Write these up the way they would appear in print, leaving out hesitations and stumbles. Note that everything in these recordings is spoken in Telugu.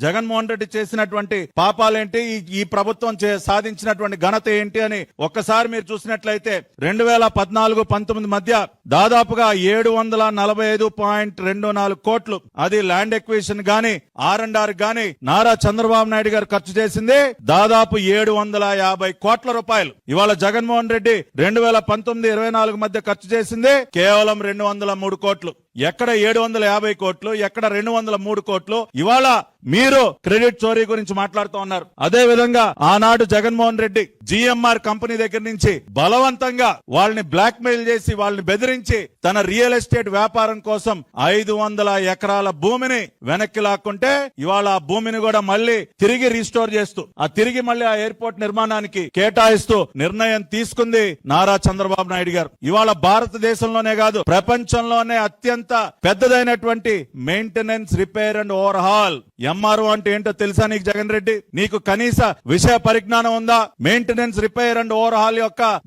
జగన్మోహన్ రెడ్డి చేసినటువంటి పాపాలేంటి, ఈ ప్రభుత్వం సాధించినటువంటి ఘనత ఏంటి అని ఒక్కసారి మీరు చూసినట్లయితే 2014-19 మధ్య దాదాపుగా 745.24 కోట్లు అది ల్యాండ్ ఎక్విజిషన్ గాని R&R గాని నారా చంద్రబాబు నాయుడు గారు ఖర్చు చేసింది దాదాపు 750 కోట్ల రూపాయలు. ఇవాళ జగన్మోహన్ రెడ్డి 2019-24 మధ్య ఖర్చు చేసింది కేవలం 203 కోట్లు. ఎక్కడ 750 కోట్లు, ఎక్కడ 203 కోట్లు. ఇవాళ మీరు క్రెడిట్ చోరీ గురించి మాట్లాడుతూ ఉన్నారు. అదే విధంగా ఆనాడు జగన్మోహన్ రెడ్డి GMR కంపెనీ దగ్గర నుంచి బలవంతంగా వాళ్ళని బ్లాక్ మెయిల్ చేసి వాళ్ళని బెదిరించి తన రియల్ ఎస్టేట్ వ్యాపారం కోసం 500 ఎకరాల భూమిని వెనక్కి లాక్కుంటే ఇవాళ ఆ భూమిని కూడా మళ్ళీ తిరిగి రీస్టోర్ చేస్తూ తిరిగి మళ్ళీ ఆ ఎయిర్పోర్ట్ నిర్మాణానికి కేటాయిస్తూ నిర్ణయం తీసుకుంది నారా చంద్రబాబు నాయుడు గారు. ఇవాళ భారతదేశంలోనే కాదు ప్రపంచంలోనే అత్యంత పెద్దదైనటువంటి maintenance, repair and overhaul MRO అంటే ఏంటో తెలుసా నీకు జగన్ రెడ్డి? నీకు కనీస విషయ పరిజ్ఞానం ఉందా? Maintenance, repair and overhaul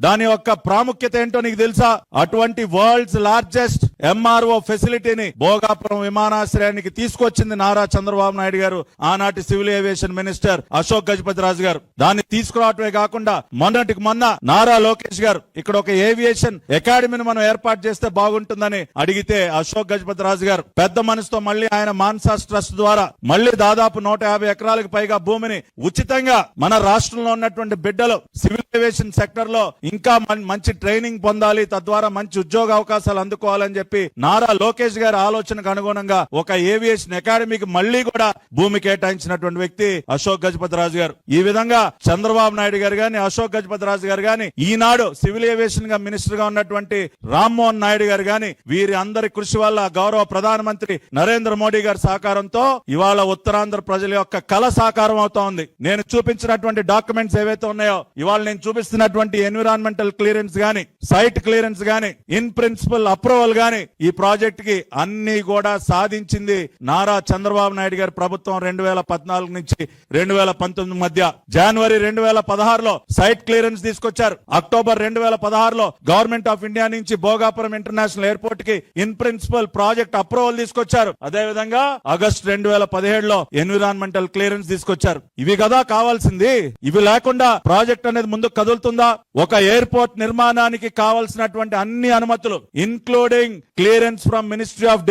దాని యొక్క ప్రాముఖ్యత ఏంటో నీకు తెలుసా? అటువంటి వరల్డ్స్ లార్జెస్ట్ MRO ఫెసిలిటీని భోగాపురం విమానాశ్రయానికి తీసుకొచ్చింది నారా చంద్రబాబు నాయుడు గారు, ఆనాటి civil aviation minister Ashok Gajapathi Raju garu. దాన్ని తీసుకురావటమే కాకుండా మొన్నటికి మొన్న నారా లోకేష్ గారు ఇక్కడ ఒక ఏవియేషన్ అకాడమీని మనం ఏర్పాటు చేస్తే బాగుంటుందని అడిగితే అశోక్ గజపతి రాజు గారు పెద్ద మనసుతో మళ్ళీ ఆయన మాన్సాస్ ట్రస్ట్ ద్వారా మళ్ళీ దాదాపు 150 ఎకరాలకు పైగా భూమిని ఉచితంగా మన రాష్ట్రంలో ఉన్నటువంటి బిడ్డలు సివిల్ ఏవియేషన్ సెక్టర్ లో ఇంకా మంచి ట్రైనింగ్ పొందాలి, తద్వారా మంచి ఉద్యోగ అవకాశాలు అందుకోవాలని చెప్పి నారా లోకేష్ గారి ఆలోచనకు అనుగుణంగా ఒక ఏవియేషన్ అకాడమీకి మళ్లీ కూడా భూమి కేటాయించినటువంటి వ్యక్తి అశోక్ గజపతి రాజు గారు. ఈ విధంగా చంద్రబాబు నాయుడు గారు గాని, అశోక్ గజపతి రాజు గారు గాని, ఈనాడు సివిల్ ఏవియేషన్ గా మినిస్టర్ గా ఉన్నటువంటి రామ్మోహన్ నాయుడు గారు గాని, వీరి అందరి కృషి వల్ల గౌరవ ప్రధానమంత్రి నరేంద్ర మోడీ గారి సహకారంతో ఇవాళ ఉత్తరాంధ్ర ప్రజల యొక్క కళ సాకారం అవుతా ఉంది. నేను చూపించినటువంటి డాక్యుమెంట్స్ ఏవైతే ఉన్నాయో, ఇవాళ నేను చూపిస్తున్నటువంటి ఎన్విరాన్మెంటల్ క్లియరెన్స్ గాని, సైట్ క్లియరెన్స్ గాని, ఇన్ ప్రిన్సిపల్ అప్రూవల్ గాని ఈ ప్రాజెక్ట్ కి అన్ని కూడా సాధించింది నారా చంద్రబాబు నాయుడు గారి ప్రభుత్వం. 2014 నుంచి 2019 మధ్య జనవరి 2016లో సైట్ క్లియరెన్స్ తీసుకొచ్చారు. అక్టోబర్ 2016లో గవర్నమెంట్ ఆఫ్ ఇండియా నుంచి భోగాపురం ఇంటర్నేషనల్ ఎయిర్పోర్ట్ కి ఇన్ ప్రిన్సిపల్ ప్రాజెక్ట్ అప్రూవల్ తీసుకొచ్చారు. అదే విధంగా ఆగస్టు 2017లో ఎన్విరాన్మెంటల్ క్లియరెన్స్ తీసుకొచ్చారు. ఇవి కదా కావాల్సింది. ఇవి లేకుండా ప్రాజెక్ట్ అనేది ముందుకు కదులుతుందా? ఒక ఎయిర్పోర్ట్ నిర్మాణానికి కావాల్సినటువంటి అన్ని అనుమతులు including clearance from ministry of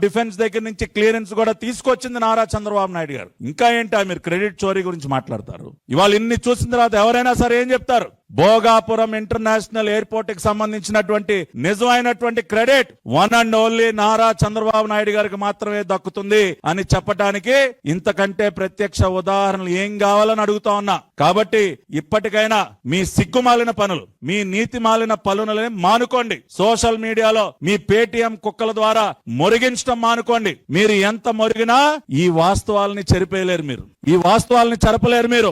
defence దగ్గర నుంచి క్లియరెన్స్ కూడా తీసుకొచ్చింది నారా చంద్రబాబు నాయుడు గారు. ఇంకా ఏంటా మీరు క్రెడిట్ చోరీ గురించి మాట్లాడతారు? ఇవాళ ఇన్ని చూసిన తర్వాత ఎవరైనా సరే ఏం చెప్తారు? భోగాపురం ఇంటర్నేషనల్ ఎయిర్పోర్ట్ కి సంబంధించినటువంటి నిజమైనటువంటి credit one and only Nara Chandrababu Naidu గారికి మాత్రమే దక్కుతుంది అని చెప్పడానికి ఇంతకంటే ప్రత్యక్ష ఉదాహరణలు ఏం కావాలని అడుగుతా ఉన్నా. కాబట్టి ఇప్పటికైనా మీ సిగ్గుమాలిన పనులు, మీ నీతి మాలిన పనులని మానుకోండి. సోషల్ మీడియాలో మీ పేటీఎం కుక్కల ద్వారా మొరిగించడం మానుకోండి. మీరు ఎంత మొరిగినా ఈ వాస్తవాలని చెరిపేయలేరు, మీరు ఈ వాస్తవాలని చెరపలేరు మీరు.